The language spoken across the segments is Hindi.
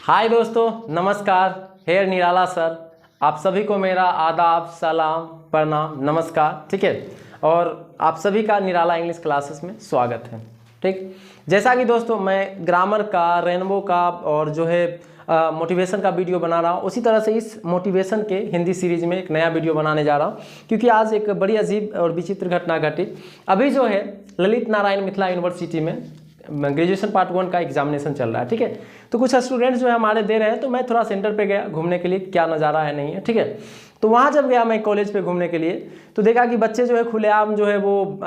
हाय दोस्तों, नमस्कार। हेयर निराला सर, आप सभी को मेरा आदाब, सलाम, प्रणाम, नमस्कार। ठीक है, और आप सभी का निराला इंग्लिश क्लासेस में स्वागत है। ठीक, जैसा कि दोस्तों मैं ग्रामर का, रेनबो का और जो है मोटिवेशन का वीडियो बना रहा हूँ, उसी तरह से इस मोटिवेशन के हिंदी सीरीज में एक नया वीडियो बनाने जा रहा हूँ, क्योंकि आज एक बड़ी अजीब और विचित्र घटना घटी। अभी जो है ललित नारायण मिथिला यूनिवर्सिटी में ग्रेजुएशन पार्ट 1 का एग्जामिनेशन चल रहा है। ठीक है, तो कुछ स्टूडेंट्स जो है हमारे दे रहे हैं, तो मैं थोड़ा सेंटर पे गया घूमने के लिए, क्या नज़ारा है नहीं है। ठीक है, तो वहाँ जब गया मैं कॉलेज पे घूमने के लिए, तो देखा कि बच्चे जो है खुलेआम जो है वो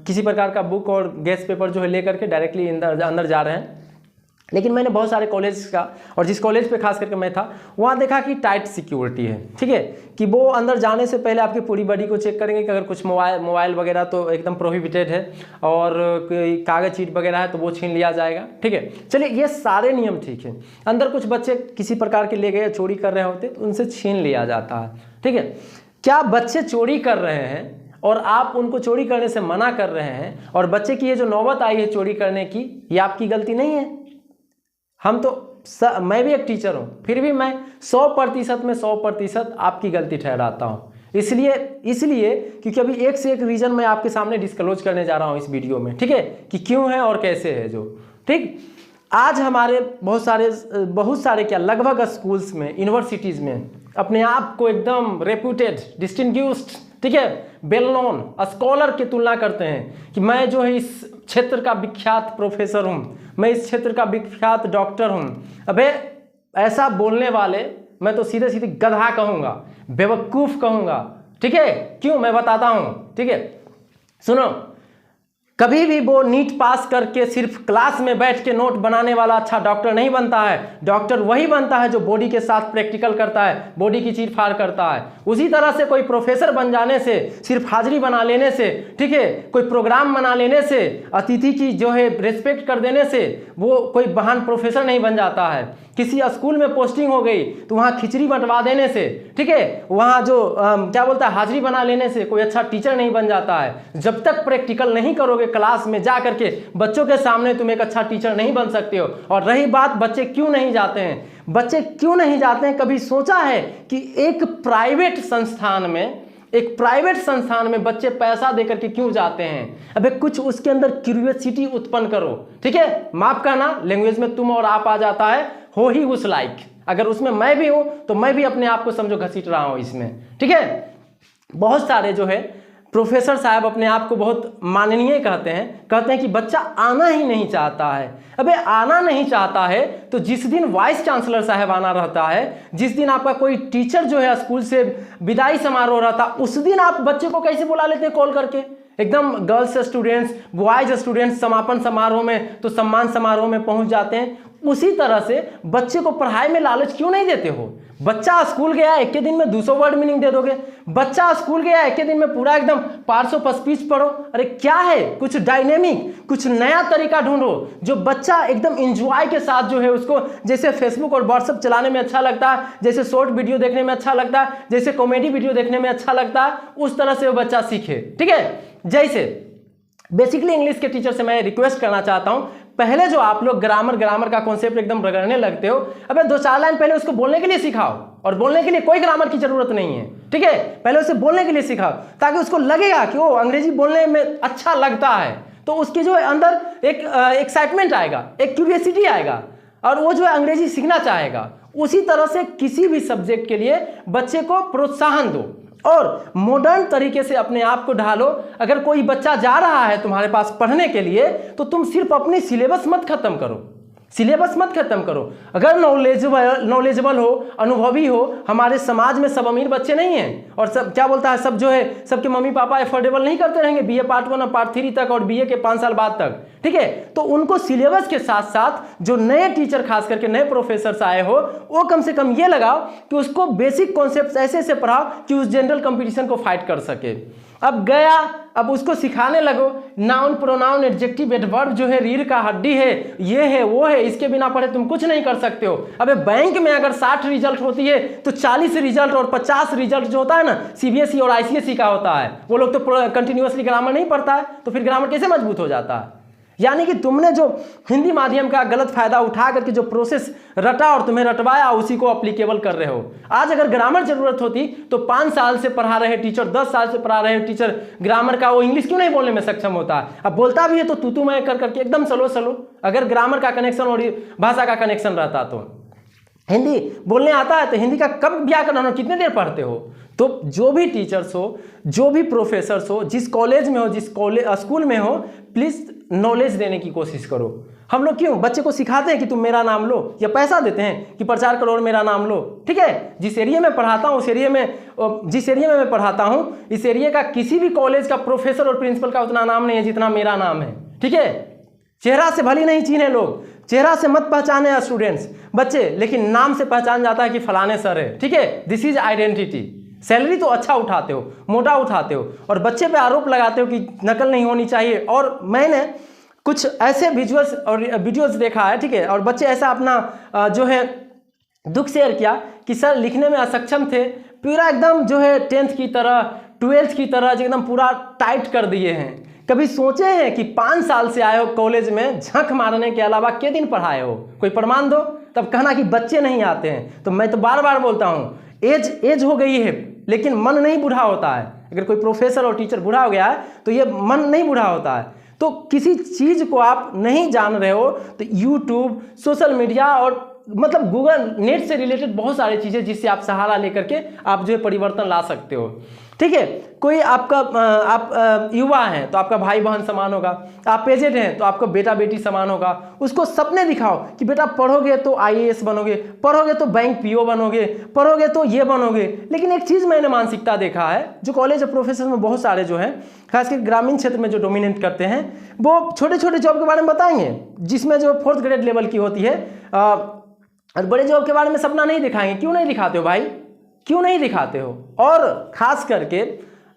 किसी प्रकार का बुक और गेस्ट पेपर जो है लेकर के डायरेक्टली अंदर जा रहे हैं। लेकिन मैंने बहुत सारे कॉलेज का, और जिस कॉलेज पे खास करके मैं था, वहाँ देखा कि टाइट सिक्योरिटी है। ठीक है, कि वो अंदर जाने से पहले आपकी पूरी बॉडी को चेक करेंगे कि अगर कुछ मोबाइल वगैरह तो एकदम प्रोहिबिटेड है, और कोई कागज चीट वगैरह है तो वो छीन लिया जाएगा। ठीक है, चलिए ये सारे नियम ठीक है। अंदर कुछ बच्चे किसी प्रकार के ले गए, चोरी कर रहे होते तो उनसे छीन लिया जाता है। ठीक है, क्या बच्चे चोरी कर रहे हैं और आप उनको चोरी करने से मना कर रहे हैं, और बच्चे की ये जो नौबत आई है चोरी करने की, ये आपकी गलती नहीं है। हम तो मैं भी एक टीचर हूँ, फिर भी मैं 100% में 100% आपकी गलती ठहराता हूँ। इसलिए क्योंकि अभी एक से एक रीज़न मैं आपके सामने डिस्क्लोज करने जा रहा हूँ इस वीडियो में। ठीक है, कि क्यों है और कैसे है जो। ठीक, आज हमारे बहुत सारे क्या, लगभग स्कूल्स में, यूनिवर्सिटीज़ में अपने आप को एकदम रेप्यूटेड, डिस्टिंग्विश्ड, ठीक है, वेल नोन स्कॉलर की तुलना करते हैं कि मैं जो है इस क्षेत्र का विख्यात प्रोफेसर हूँ, मैं इस क्षेत्र का विख्यात डॉक्टर हूँ। अबे ऐसा बोलने वाले मैं तो सीधे सीधे गधा कहूँगा, बेवकूफ़ कहूँगा। ठीक है, क्यों, मैं बताता हूँ। ठीक है, सुनो, कभी भी वो नीट पास करके सिर्फ क्लास में बैठ के नोट बनाने वाला अच्छा डॉक्टर नहीं बनता है। डॉक्टर वही बनता है जो बॉडी के साथ प्रैक्टिकल करता है, बॉडी की चीर फाड़ करता है। उसी तरह से कोई प्रोफेसर बन जाने से, सिर्फ हाजिरी बना लेने से, ठीक है, कोई प्रोग्राम बना लेने से, अतिथि की जो है रिस्पेक्ट कर देने से वो कोई महान प्रोफेसर नहीं बन जाता है। किसी स्कूल में पोस्टिंग हो गई तो वहाँ खिचड़ी बंटवा देने से, ठीक है, वहाँ जो क्या बोलता है, हाजिरी बना लेने से कोई अच्छा टीचर नहीं बन जाता है। जब तक प्रैक्टिकल नहीं करोगे क्लास में जा करके बच्चों के सामने, तुम एक अच्छा टीचर नहीं बन सकते हो। और रही बात बच्चे क्यों नहीं जाते हैं, बच्चे क्यों नहीं जाते हैं, कभी सोचा है कि एक प्राइवेट संस्थान में बच्चे पैसा देकर के क्यों जाते हैं? अबे कुछ उसके अंदर क्यूरियोसिटी उत्पन्न करो। ठीक है, माफ करना, लैंग्वेज में तुम और आप आ जाता है, हो ही उस लाइक। अगर उसमें मैं भी हूं तो मैं भी अपने आप को समझो घसीट रहा हूं इसमें। ठीक है, बहुत सारे जो है प्रोफेसर साहब अपने आप को बहुत माननीय कहते हैं कि बच्चा आना ही नहीं चाहता है। अबे आना नहीं चाहता है तो जिस दिन वाइस चांसलर साहब आना रहता है, जिस दिन आपका कोई टीचर जो है स्कूल से विदाई समारोह रहता, उस दिन आप बच्चे को कैसे बुला लेते हैं कॉल करके? एकदम गर्ल्स स्टूडेंट्स, बॉयज स्टूडेंट्स समापन समारोह में तो सम्मान समारोह में पहुंच जाते हैं। उसी तरह से बच्चे को पढ़ाई में लालच क्यों नहीं देते हो? बच्चा स्कूल गया, एक के दिन में 200 वर्ड मीनिंग दे दोगे। बच्चा स्कूल गया, एक के दिन में पूरा एकदम 500 स्पीच पढ़ो। अरे क्या है, कुछ डायनेमिक, कुछ नया तरीका ढूंढो जो बच्चा एकदम इंजॉय के साथ जो है उसको, जैसे फेसबुक और व्हाट्सएप चलाने में अच्छा लगता है, जैसे शॉर्ट वीडियो देखने में अच्छा लगता है, जैसे कॉमेडी वीडियो देखने में अच्छा लगता है, उस तरह से वो बच्चा सीखे। ठीक है, जैसे बेसिकली इंग्लिश के टीचर से मैं रिक्वेस्ट करना चाहता हूं, पहले जो आप लोग ग्रामर का कॉन्सेप्ट एकदम रगड़ने लगते हो, अबे 2-4 लाइन पहले उसको बोलने के लिए सिखाओ। और बोलने के लिए कोई ग्रामर की जरूरत नहीं है। ठीक है, पहले उसे बोलने के लिए सिखाओ, ताकि उसको लगेगा कि वो अंग्रेजी बोलने में अच्छा लगता है, तो उसके जो है अंदर एक एक्साइटमेंट आएगा, एक क्यूरियोसिटी आएगा, और वो जो है अंग्रेजी सीखना चाहेगा। उसी तरह से किसी भी सब्जेक्ट के लिए बच्चे को प्रोत्साहन दो और मॉडर्न तरीके से अपने आप को ढालो। अगर कोई बच्चा जा रहा है तुम्हारे पास पढ़ने के लिए, तो तुम सिर्फ अपनी सिलेबस मत खत्म करो। अगर नॉलेजेबल हो, अनुभवी हो, हमारे समाज में सब अमीर बच्चे नहीं हैं, और सब क्या बोलता है, सब जो है सबके मम्मी पापा एफोर्डेबल नहीं करते रहेंगे बीए पार्ट 1 और पार्ट 3 तक और बीए के 5 साल बाद तक। ठीक है, तो उनको सिलेबस के साथ साथ जो नए टीचर, खास करके नए प्रोफेसर आए हो, वो कम से कम ये लगाओ कि उसको बेसिक कॉन्सेप्ट ऐसे पढ़ाओ कि उस जनरल कंपटीशन को फाइट कर सके। अब गया, अब उसको सिखाने लगो नाउन, प्रोनाउन, एडजेक्टिव, एडवर्ब जो है रीढ़ का हड्डी है, ये है वो है, इसके बिना पढ़े तुम कुछ नहीं कर सकते हो। अबे बैंक में अगर 60 रिजल्ट होती है तो 40 रिजल्ट और 50 रिजल्ट जो होता है ना, सीबीएसई और आईसीएसई का होता है। वो लोग तो कंटिन्यूअसली ग्रामर नहीं पढ़ता है, तो फिर ग्रामर कैसे मजबूत हो जाता है? यानी कि तुमने जो हिंदी माध्यम का गलत फायदा उठा करके जो प्रोसेस रटा और तुम्हें रटवाया उसी को अप्लीकेबल कर रहे हो। आज अगर ग्रामर जरूरत होती तो 5 साल से पढ़ा रहे टीचर, 10 साल से पढ़ा रहे टीचर ग्रामर का, वो इंग्लिश क्यों नहीं बोलने में सक्षम होता है? अब बोलता भी है तो तू मैं कर करके एकदम स्लो स्लो। अगर ग्रामर का कनेक्शन और भाषा का कनेक्शन रहता तो हिंदी बोलने आता है तो हिंदी का कब व्याकरण हो, कितने देर पढ़ते हो? तो जो भी टीचर्स हो, जो भी प्रोफेसर्स हो, जिस कॉलेज में हो, जिस स्कूल में हो, प्लीज नॉलेज देने की कोशिश करो। हम लोग क्यों बच्चे को सिखाते हैं कि तुम मेरा नाम लो, या पैसा देते हैं कि प्रचार करो और मेरा नाम लो। ठीक है, जिस एरिया में पढ़ाता हूँ, उस एरिया में जिस एरिया में मैं पढ़ाता हूँ, इस एरिया का किसी भी कॉलेज का प्रोफेसर और प्रिंसिपल का उतना नाम नहीं है जितना मेरा नाम है। ठीक है, चेहरा से भली नहीं चीन्हे लोग, चेहरा से मत पहचाने स्टूडेंट्स बच्चे, लेकिन नाम से पहचान जाता है कि फलाने सर है। ठीक है, दिस इज आइडेंटिटी। सैलरी तो अच्छा उठाते हो, मोटा उठाते हो, और बच्चे पे आरोप लगाते हो कि नकल नहीं होनी चाहिए। और मैंने कुछ ऐसे विजुअल्स और वीडियोस देखा है, ठीक है, और बच्चे ऐसा अपना जो है दुख शेयर किया कि सर लिखने में असक्षम थे, पूरा एकदम जो है 10th की तरह 12th की तरह एकदम पूरा टाइट कर दिए हैं। कभी सोचे हैं कि 5 साल से आए हो कॉलेज में, झंक मारने के अलावा कितने दिन पढ़ाए हो? कोई प्रमाण दो, तब कहना कि बच्चे नहीं आते हैं। तो मैं तो बार बार बोलता हूँ, एज हो गई है लेकिन मन नहीं बूढ़ा होता है। अगर कोई प्रोफेसर और टीचर बूढ़ा हो गया है तो ये मन नहीं बूढ़ा होता है। तो किसी चीज़ को आप नहीं जान रहे हो तो यूट्यूब, सोशल मीडिया और मतलब गूगल, नेट से रिलेटेड बहुत सारी चीज़ें जिससे आप सहारा लेकर के आप जो है परिवर्तन ला सकते हो। ठीक है, कोई आपका आप युवा हैं तो आपका भाई बहन समान होगा, आप एजेड हैं तो आपका बेटा बेटी समान होगा। उसको सपने दिखाओ कि बेटा पढ़ोगे तो IAS बनोगे, पढ़ोगे तो बैंक PO बनोगे, पढ़ोगे तो ये बनोगे। लेकिन एक चीज़ मैंने मानसिकता देखा है, जो कॉलेज और प्रोफेसर में बहुत सारे जो हैं, खासकर ग्रामीण क्षेत्र में जो डोमिनेट करते हैं, वो छोटे छोटे जॉब के बारे में बताएंगे जिसमें जो 4th ग्रेड लेवल की होती है, और बड़े जॉब के बारे में सपना नहीं दिखाएंगे। क्यों नहीं दिखाते हो भाई, क्यों नहीं दिखाते हो? और खास करके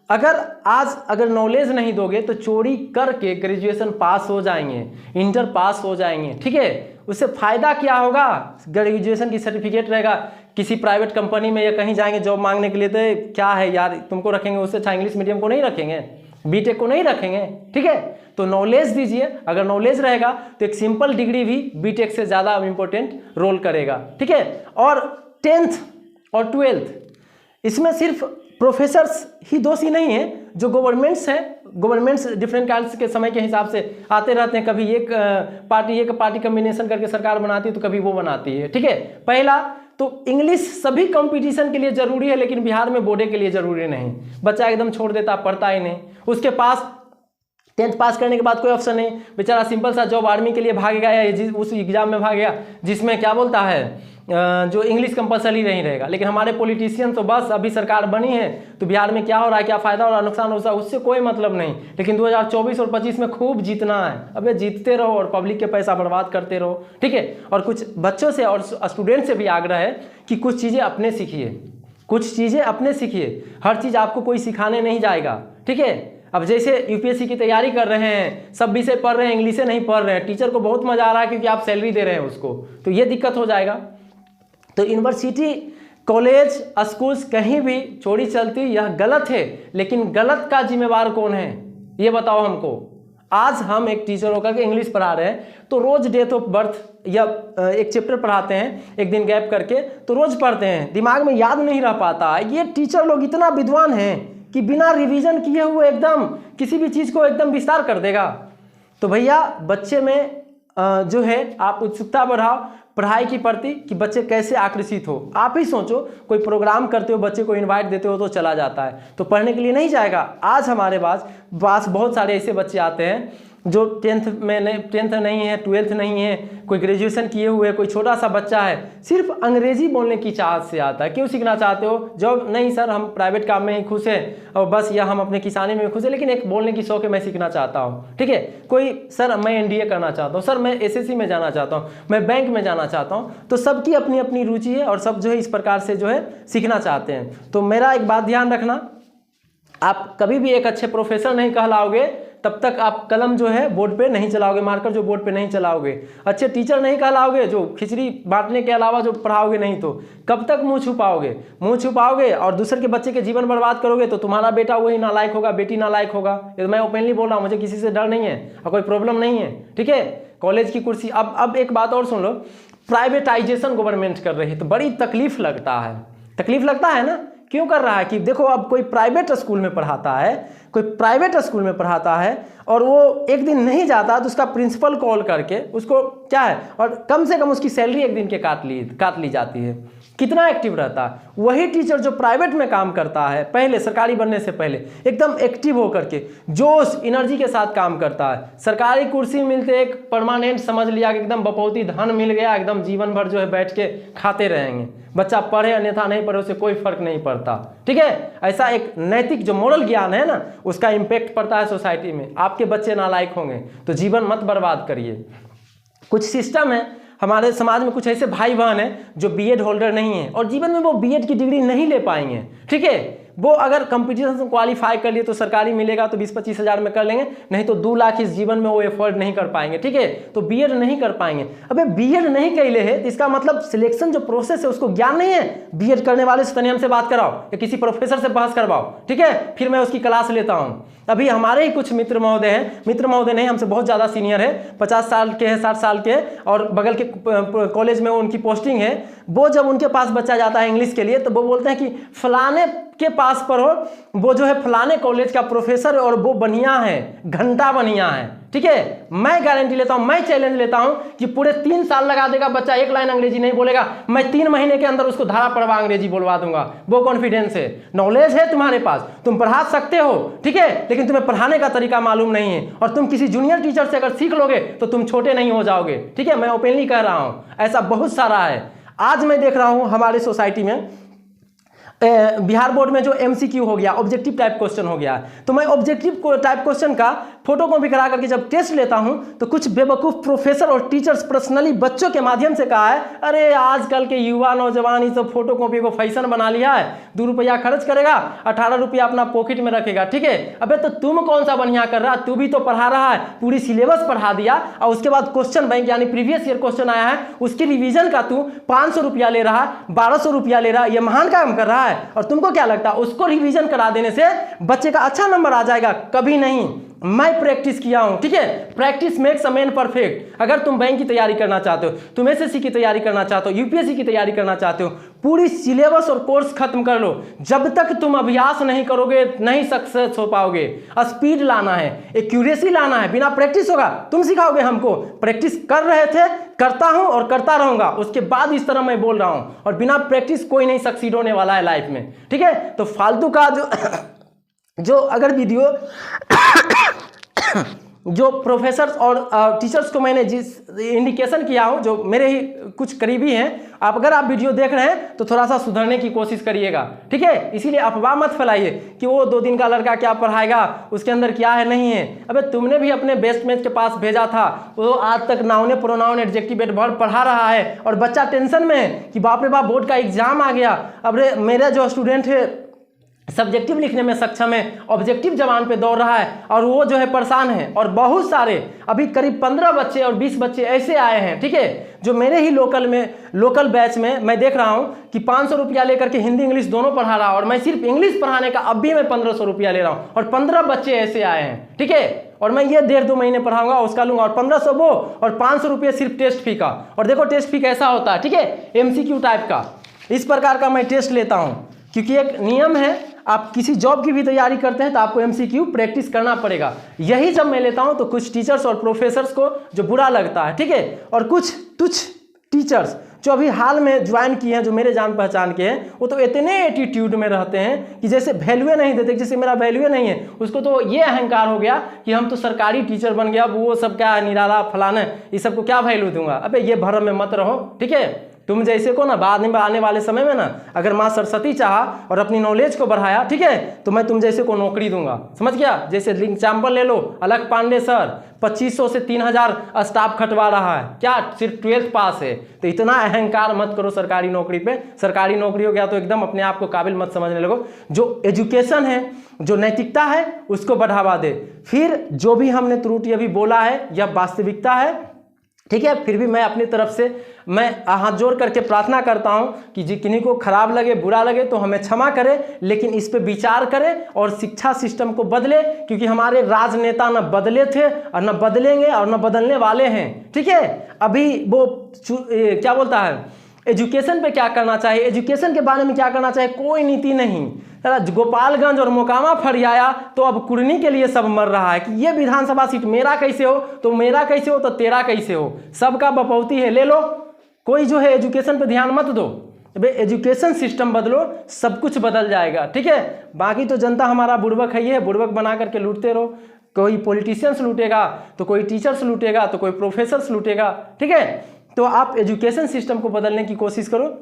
अगर नॉलेज नहीं दोगे तो चोरी करके ग्रेजुएशन पास हो जाएंगे, इंटर पास हो जाएंगे। ठीक है, उससे फायदा क्या होगा? ग्रेजुएशन की सर्टिफिकेट रहेगा, किसी प्राइवेट कंपनी में या कहीं जाएंगे जॉब मांगने के लिए तो क्या है यार, तुमको रखेंगे उससे अच्छा इंग्लिश मीडियम को नहीं रखेंगे, बीटेक को नहीं रखेंगे। ठीक है, तो नॉलेज दीजिए। अगर नॉलेज रहेगा तो एक सिंपल डिग्री भी बीटेक से ज़्यादा इंपॉर्टेंट रोल करेगा। ठीक है, और 10th और 12th इसमें सिर्फ प्रोफेसर्स ही दोषी नहीं है, जो गवर्नमेंट्स हैं, गवर्नमेंट्स डिफरेंट काइंड्स के समय के हिसाब से आते रहते हैं। कभी एक पार्टी कम्बिनेशन करके सरकार बनाती है तो कभी वो बनाती है। ठीक है, पहला तो इंग्लिश सभी कंपटीशन के लिए जरूरी है, लेकिन बिहार में बोर्डे के लिए जरूरी नहीं। बच्चा एकदम छोड़ देता, पढ़ता ही नहीं, उसके पास 10th पास करने के बाद कोई ऑप्शन नहीं, बेचारा सिंपल सा जॉब आर्मी के लिए भागेगा या उस एग्जाम में भागेगा जिसमें क्या बोलता है जो इंग्लिश कंपलसरी नहीं रहेगा। लेकिन हमारे पॉलिटिशियन तो बस अभी सरकार बनी है तो बिहार में क्या हो रहा है, क्या फायदा हो रहा है, नुकसान हो रहा है, उससे कोई मतलब नहीं। लेकिन 2024 और 25 में खूब जीतना है। अबे जीतते रहो और पब्लिक के पैसा बर्बाद करते रहो। ठीक है, और कुछ बच्चों से और स्टूडेंट से भी आग्रह है कि कुछ चीज़ें अपने सीखिए, कुछ चीज़ें अपने सीखिए। हर चीज़ आपको कोई सिखाने नहीं जाएगा। ठीक है, अब जैसे यूपीएससी की तैयारी कर रहे हैं, सब विषय पढ़ रहे हैं, इंग्लिश नहीं पढ़ रहे हैं, टीचर को बहुत मजा आ रहा है क्योंकि आप सैलरी दे रहे हैं उसको, तो ये दिक्कत हो जाएगा। तो यूनिवर्सिटी, कॉलेज, स्कूल्स कहीं भी चोरी चलती, यह गलत है। लेकिन गलत का जिम्मेवार कौन है ये बताओ हमको। आज हम एक टीचर होकर के इंग्लिश पढ़ा रहे हैं तो रोज डेट ऑफ बर्थ या एक चैप्टर पढ़ाते हैं, एक दिन गैप करके, तो रोज पढ़ते हैं, दिमाग में याद नहीं रह पाता। ये टीचर लोग इतना विद्वान हैं कि बिना रिवीजन किए हुए एकदम किसी भी चीज़ को एकदम विस्तार कर देगा। तो भैया बच्चे में जो है आप उत्सुकता बढ़ाओ पढ़ाई की प्रति कि बच्चे कैसे आकर्षित हो। आप ही सोचो, कोई प्रोग्राम करते हो, बच्चे को इनवाइट देते हो तो चला जाता है, तो पढ़ने के लिए नहीं जाएगा। आज हमारे पास बहुत सारे ऐसे बच्चे आते हैं जो 10th नहीं है, 12th नहीं है, कोई ग्रेजुएशन किए हुए, कोई छोटा सा बच्चा है, सिर्फ अंग्रेजी बोलने की चाहत से आता है। क्यों सीखना चाहते हो? जॉब नहीं सर, हम प्राइवेट काम में ही खुश हैं और बस, या हम अपने किसानी में खुश हैं, लेकिन एक बोलने की शौक है, मैं सीखना चाहता हूँ। ठीक है, कोई सर मैं NDA करना चाहता हूँ, सर मैं SSC में जाना चाहता हूँ, मैं बैंक में जाना चाहता हूँ। तो सबकी अपनी अपनी रुचि है और सब जो है इस प्रकार से जो है सीखना चाहते हैं। तो मेरा एक बात ध्यान रखना, आप कभी भी एक अच्छे प्रोफेसर नहीं कहलाओगे तब तक आप कलम जो है बोर्ड पे नहीं चलाओगे, मार्कर जो बोर्ड पे नहीं चलाओगे, अच्छे टीचर नहीं कहलाओगे, जो खिचड़ी बांटने के अलावा जो पढ़ाओगे नहीं, तो कब तक मुंह छुपाओगे? मुंह छुपाओगे और दूसरे के बच्चे के जीवन बर्बाद करोगे तो तुम्हारा बेटा वही नालायक होगा, बेटी नालायक होगा। ये मैं ओपनली बोल रहा हूँ, मुझे किसी से डर नहीं है और कोई प्रॉब्लम नहीं है, ठीक है। कॉलेज की कुर्सी, अब एक बात और सुन लो, प्राइवेटाइजेशन गवर्नमेंट कर रही है तो बड़ी तकलीफ लगता है, तकलीफ लगता है ना। क्यों कर रहा है कि देखो अब कोई प्राइवेट स्कूल में पढ़ाता है, कोई प्राइवेट स्कूल में पढ़ाता है और वो एक दिन नहीं जाता तो उसका प्रिंसिपल कॉल करके उसको क्या है, और कम से कम उसकी सैलरी एक दिन के काट ली जाती है। कितना एक्टिव रहता है वही टीचर जो प्राइवेट में काम करता है, पहले सरकारी बनने से पहले एकदम एक्टिव होकर के जोश एनर्जी के साथ काम करता है। सरकारी कुर्सी मिलते एक परमानेंट समझ लिया कि एकदम बपौती धन मिल गया, एकदम जीवन भर जो है बैठ के खाते रहेंगे, बच्चा पढ़े अन्यथा नहीं पढ़े उससे कोई फर्क नहीं पड़ता, ठीक है। ऐसा एक नैतिक जो मोरल ज्ञान है ना, उसका इम्पैक्ट पड़ता है सोसाइटी में। आपके बच्चे नालायक होंगे तो जीवन मत बर्बाद करिए। कुछ सिस्टम है हमारे समाज में, कुछ ऐसे भाई बहन हैं जो बीएड होल्डर नहीं है और जीवन में वो बीएड की डिग्री नहीं ले पाएंगे, ठीक है। वो अगर कंपटीशन से क्वालिफाई कर लिए तो सरकारी मिलेगा तो 20-25 हज़ार में कर लेंगे, नहीं तो 2 लाख इस जीवन में वो एफोर्ड नहीं कर पाएंगे, ठीक है। तो बीएड नहीं कर पाएंगे। अबे बीएड नहीं कैले है तो इसका मतलब सिलेक्शन जो प्रोसेस है उसको ज्ञान नहीं है। बीएड करने वाले से तनिक हमसे बात कराओ या किसी प्रोफेसर से बहस करवाओ, ठीक है, फिर मैं उसकी क्लास लेता हूँ। अभी हमारे ही कुछ मित्र महोदय हैं, मित्र महोदय नहीं, हमसे बहुत ज़्यादा सीनियर है, 50 साल के हैं, 60 साल के, और बगल के कॉलेज में उनकी पोस्टिंग है। वो जब उनके पास बच्चा जाता है इंग्लिश के लिए तो वो बोलते हैं कि फलाने के पास पढ़ो, वो जो है फलाने कॉलेज का प्रोफेसर और वो बढ़िया है, घंटा बढ़िया है, ठीक है। मैं गारंटी लेता हूं, मैं चैलेंज लेता हूं कि पूरे 3 साल लगा देगा बच्चा, 1 लाइन अंग्रेजी नहीं बोलेगा, मैं 3 महीने के अंदर उसको धारा पढ़वा अंग्रेजी बोलवा दूंगा। वो कॉन्फिडेंस है, नॉलेज है तुम्हारे पास, तुम पढ़ा सकते हो, ठीक है, लेकिन तुम्हें पढ़ाने का तरीका मालूम नहीं है। और तुम किसी जूनियर टीचर से अगर सीख लोगे तो तुम छोटे नहीं हो जाओगे, ठीक है। मैं ओपनली कह रहा हूं, ऐसा बहुत सारा है। आज मैं देख रहा हूं हमारे सोसाइटी में बिहार बोर्ड में जो एमसीक्यू हो गया, ऑब्जेक्टिव टाइप क्वेश्चन हो गया, तो मैं ऑब्जेक्टिव टाइप क्वेश्चन का फोटो कॉपी करा करके जब टेस्ट लेता हूं तो कुछ बेवकूफ प्रोफेसर और टीचर्स पर्सनली बच्चों के माध्यम से कहा है, अरे आजकल के युवा नौजवान इस फोटो कॉपी को फैशन बना लिया है, 2 रुपया खर्च करेगा, 18 रुपया अपना पॉकेट में रखेगा, ठीक है। अबे तो तुम कौन सा बढ़िया कर रहा, तू भी तो पढ़ा रहा है, पूरी सिलेबस पढ़ा दिया और उसके बाद क्वेश्चन बैंक यानी प्रीवियस ईयर क्वेश्चन आया है उसकी रिविजन का तू 500 रुपया ले रहा, 1200 रुपया ले रहा, ये महान काम कर रहा है। और तुमको क्या लगता है उसको रिवीजन करा देने से बच्चे का अच्छा नंबर आ जाएगा? कभी नहीं। मैं प्रैक्टिस किया हूं, ठीक है। Practice makes a man perfect. अगर तुम बैंक की तैयारी करना चाहते हो, तुम एसएससी की तैयारी करना चाहते हो, यूपीएससी की तैयारी करना चाहते हो, पूरी सिलेबस और कोर्स खत्म कर लो। जब तक तुम अभ्यास नहीं करोगे नहीं सक्सेस हो पाओगे। स्पीड लाना है, एक्यूरेसी लाना है, बिना प्रैक्टिस होगा। तुम सिखाओगे हमको, प्रैक्टिस कर रहे थे, करता हूं और करता रहूंगा, उसके बाद इस तरह मैं बोल रहा हूं। और बिना प्रैक्टिस कोई नहीं सक्सीड होने वाला है लाइफ में, ठीक है। तो फालतू का जो अगर वीडियो जो प्रोफेसर और टीचर्स को मैंने जिस इंडिकेशन किया हूं, जो मेरे ही कुछ करीबी हैं, आप अगर आप वीडियो देख रहे हैं तो थोड़ा सा सुधरने की कोशिश करिएगा, ठीक है। इसीलिए अफवाह मत फैलाइए कि वो 2 दिन का लड़का क्या पढ़ाएगा, उसके अंदर क्या है नहीं है। अबे तुमने भी अपने बेस्ट मैच के पास भेजा था, वो आज तक नाउन प्रोनाउन एडजेक्टिव एडवर्ब पढ़ा रहा है और बच्चा टेंशन में है कि बाप रे बाप बोर्ड का एग्जाम आ गया। अब मेरा जो स्टूडेंट है सब्जेक्टिव लिखने में सक्षम है, ऑब्जेक्टिव जवान पे दौड़ रहा है और वो जो है परेशान है। और बहुत सारे अभी करीब 15 बच्चे और 20 बच्चे ऐसे आए हैं, ठीक है, जो मेरे ही लोकल बैच में मैं देख रहा हूं कि 500 रुपया लेकर के हिंदी इंग्लिश दोनों पढ़ा रहा, और मैं सिर्फ इंग्लिश पढ़ाने का अब भी मैं 1500 रुपया ले रहा हूं और 15 बच्चे ऐसे आए हैं, ठीक है। और मैं ये 1.5-2 महीने पढ़ाऊंगा, उसका लूंगा, और 1500 वो और 500 रुपये सिर्फ टेस्ट फी का। और देखो टेस्ट फी कैसा होता है, ठीक है, एमसीक्यू टाइप का। इस प्रकार का मैं टेस्ट लेता हूं क्योंकि एक नियम है, आप किसी जॉब की भी तैयारी करते हैं तो आपको एमसीक्यू प्रैक्टिस करना पड़ेगा। यही जब मैं लेता हूं तो कुछ टीचर्स और प्रोफेसर्स को जो बुरा लगता है, ठीक है, और कुछ टीचर्स जो अभी हाल में ज्वाइन किए हैं, जो मेरे जान पहचान के हैं, वो तो इतने एटीट्यूड में रहते हैं कि जैसे वैल्यू नहीं देते, जैसे मेरा वैल्यू नहीं है, उसको तो ये अहंकार हो गया कि हम तो सरकारी टीचर बन गया, वो सब क्या निराला फलाना, ये सबको क्या वैल्यू दूंगा। अबे ये भरम में मत रहो, ठीक है। तुम जैसे को ना बाद में आने वाले समय में ना अगर माँ सरस्वती चाहा और अपनी नॉलेज को बढ़ाया, ठीक है, तो मैं तुम जैसे को नौकरी दूंगा। समझ गया? जैसे एग्जाम्पल ले लो, अलग पांडे सर 2500 से 3000 स्टाफ खटवा रहा है, क्या सिर्फ 12th पास है। तो इतना अहंकार मत करो सरकारी नौकरी पे। सरकारी नौकरी हो गया तो एकदम अपने आप को काबिल मत समझने लगो। जो एजुकेशन है, जो नैतिकता है, उसको बढ़ावा दे। फिर जो भी हमने त्रुटि अभी बोला है यह वास्तविकता है, ठीक है। फिर भी मैं अपनी तरफ से मैं हाथ जोड़ करके प्रार्थना करता हूं कि जी किन्हीं को खराब लगे, बुरा लगे तो हमें क्षमा करें, लेकिन इस पे विचार करें और शिक्षा सिस्टम को बदले, क्योंकि हमारे राजनेता न बदले थे और न बदलेंगे और न बदलने वाले हैं, ठीक है। अभी वो क्या बोलता है, एजुकेशन पे क्या करना चाहिए, एजुकेशन के बारे में क्या करना चाहिए, कोई नीति नहीं। गोपालगंज और मोकामा फरियाया तो अब कुर्नी के लिए सब मर रहा है कि ये विधानसभा सीट मेरा कैसे हो, तो मेरा कैसे हो तो तेरा कैसे हो, सबका बपौती है, ले लो। कोई जो है एजुकेशन पे ध्यान मत दो। भाई एजुकेशन सिस्टम बदलो, सब कुछ बदल जाएगा, ठीक है। बाकी तो जनता हमारा बुड़बक है, ये बुड़बक बना करके लूटते रहो। कोई पॉलिटिशियंस लूटेगा तो कोई टीचर्स लूटेगा तो कोई प्रोफेसर्स लूटेगा, ठीक है। तो आप एजुकेशन सिस्टम को बदलने की कोशिश करो।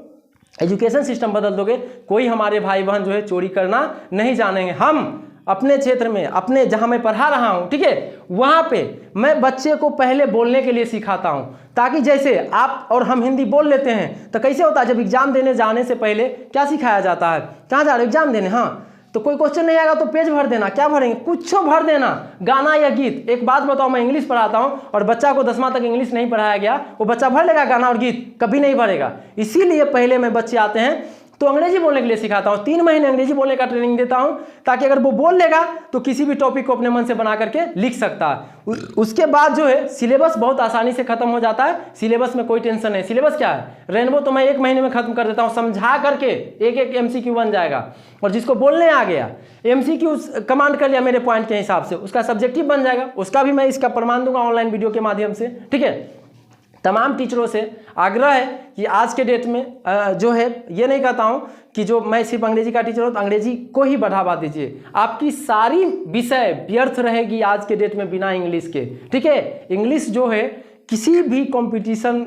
एजुकेशन सिस्टम बदल दोगे, कोई हमारे भाई बहन जो है चोरी करना नहीं जानेंगे। हम अपने क्षेत्र में, अपने जहां मैं पढ़ा रहा हूं, ठीक है, वहां पे मैं बच्चे को पहले बोलने के लिए सिखाता हूं, ताकि जैसे आप और हम हिंदी बोल लेते हैं तो कैसे होता है, जब एग्जाम देने जाने से पहले क्या सिखाया जाता है, कहाँ जा रहे हो एग्जाम देने, हाँ तो कोई क्वेश्चन नहीं आएगा तो पेज भर देना, क्या भरेंगे, कुछ भर देना, गाना या गीत। एक बात बताओ, मैं इंग्लिश पढ़ाता हूं और बच्चा को 10वां तक इंग्लिश नहीं पढ़ाया गया, वो बच्चा भर लेगा गाना और गीत, कभी नहीं भरेगा। इसीलिए पहले मैं बच्चे आते हैं तो अंग्रेजी बोलने के लिए सिखाता हूं, 3 महीने अंग्रेजी बोलने का ट्रेनिंग देता हूं, ताकि अगर वो बोल लेगा तो किसी भी टॉपिक को अपने मन से बना करके लिख सकता है। उसके बाद जो है सिलेबस बहुत आसानी से खत्म हो जाता है, सिलेबस में कोई टेंशन नहीं। सिलेबस क्या है, रेनबो तो मैं 1 महीने में खत्म कर देता हूं, समझा करके एक MCQ बन जाएगा। और जिसको बोलने आ गया, MCQ कमांड कर लिया मेरे पॉइंट के हिसाब से, उसका सब्जेक्टिव बन जाएगा, उसका भी मैं इसका प्रमाण दूंगा ऑनलाइन वीडियो के माध्यम से, ठीक है। तमाम टीचरों से आग्रह है कि आज के डेट में जो है, ये नहीं कहता हूं कि जो मैं सिर्फ अंग्रेजी का टीचर हूं तो अंग्रेजी को ही बढ़ावा दीजिए। आपकी सारी विषय व्यर्थ रहेगी आज के डेट में बिना इंग्लिश के, ठीक है। इंग्लिश जो है किसी भी कंपटीशन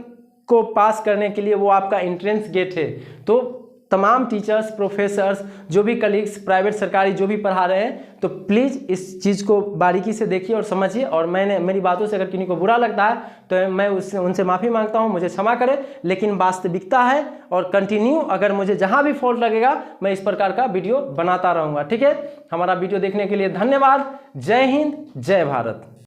को पास करने के लिए वो आपका एंट्रेंस गेट है। तो तमाम टीचर्स, प्रोफेसर्स, जो भी कलीग्स, प्राइवेट सरकारी जो भी पढ़ा रहे हैं, तो प्लीज़ इस चीज़ को बारीकी से देखिए और समझिए। और मेरी बातों से अगर किसी को बुरा लगता है तो मैं उनसे माफ़ी मांगता हूं, मुझे क्षमा करें, लेकिन वास्तविकता है। और कंटिन्यू अगर मुझे जहां भी फॉल्ट लगेगा मैं इस प्रकार का वीडियो बनाता रहूँगा, ठीक है। हमारा वीडियो देखने के लिए धन्यवाद। जय हिंद, जय भारत।